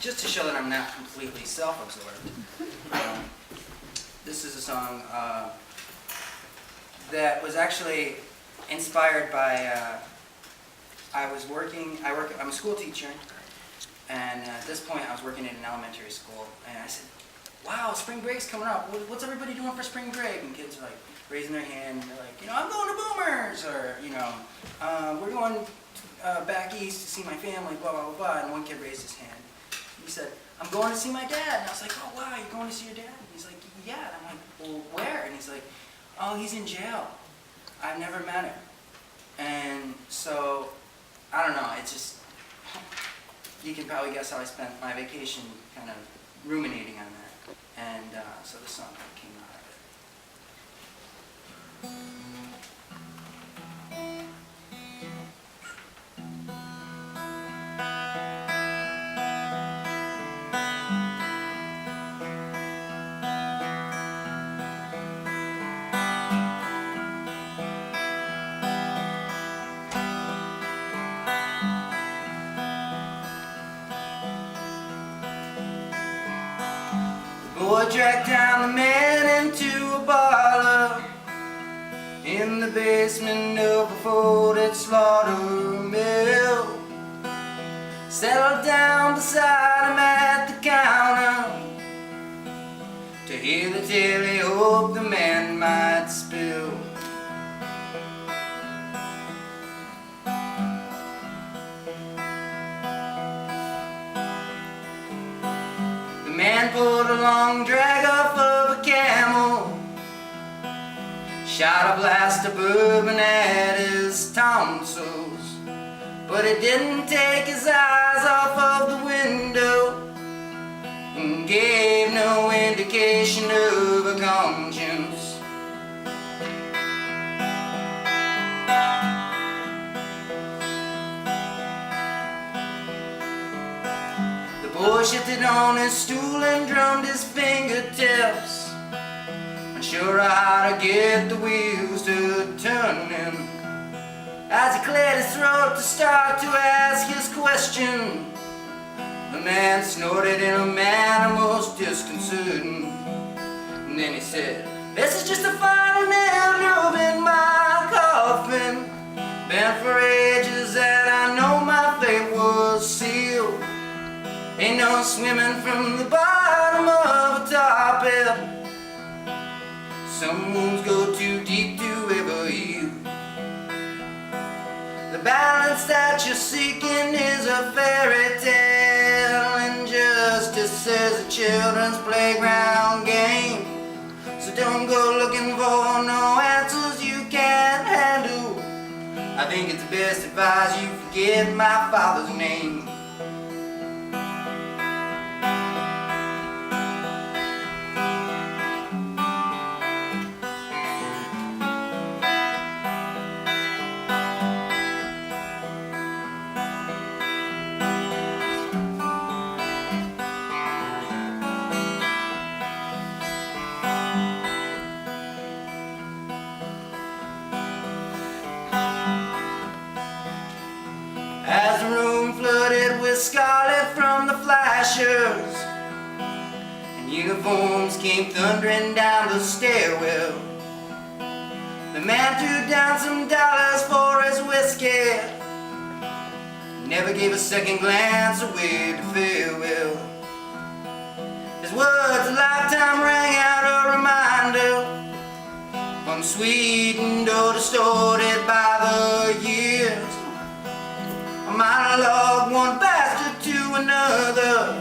just to show that I'm not completely self-absorbed, this is a song that was actually inspired by, I'm a school teacher, and at this point I was working in an elementary school, and I said, wow, spring break's coming up. What's everybody doing for spring break? And kids are like raising their hand, and they're like, you know, I'm going to Boomers, or, you know, we're going back east to see my family, blah, blah, blah, blah. And one kid raised his hand. He said, I'm going to see my dad. And I was like, oh, wow, you're going to see your dad? And he's like, yeah. And I'm like, well, where? And he's like, oh, he's in jail. I've never met him. And so, I don't know, it's just, you can probably guess how I spent my vacation kind of ruminating on that. And so the song came out of it. The boy dragged down the man into a parlor in the basement of a folded slaughter mill. Settled down beside him at the counter to hear the tale he hoped the man might spill. The man pulled a long drag off of a camel, shot a blast of bourbon at his tonsils, but it didn't take his eyes off of the window and gave no indication of a conscience. The boy shifted on his stool and drummed his fingertips, unsure of how to get the wheels to turning. As he cleared his throat to start to ask his question, the man snorted in a manner most disconcerting. And then he said, this is just a final nail drove in my coffin, bent for ages that I know my fate was sealed. Ain't no swimming from the bottom of a tar pit. Some wounds go too deep to ever heal. The balance that you're seeking is a fairy tale, and justice is a children's playground game. So don't go looking for no answers you can't handle. I think it's best advised you forget my father's name. As the room flooded with scarlet from the flashers, and uniforms came thundering down the stairwell, the man threw down some dollars for his whiskey, never gave a second glance away to farewell. His words a lifetime rang out a reminder, unsweetened or distorted by the years. A monologue, one bastard to another,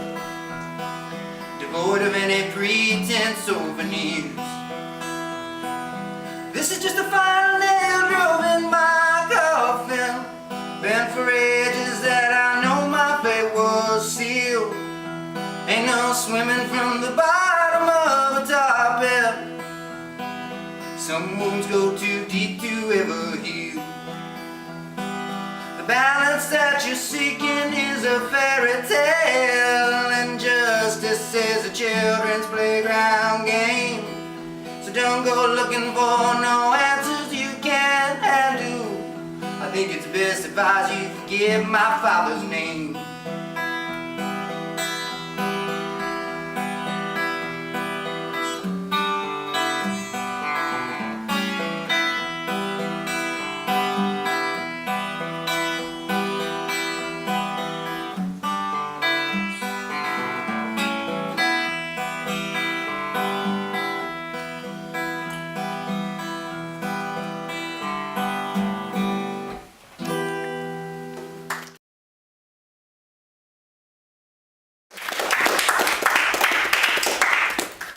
devoid of any pretense or veneers. This is just a final nail drove in my coffin, bent for ages that I know my fate was sealed. Ain't no swimming from the bottom of a tar pit. Some wounds go too deep to ever heal. The balance that you're seeking is a fairy tale, and justice is a children's playground game. So don't go looking for no answers you can't handle. I think it's best advised you forget my father's name.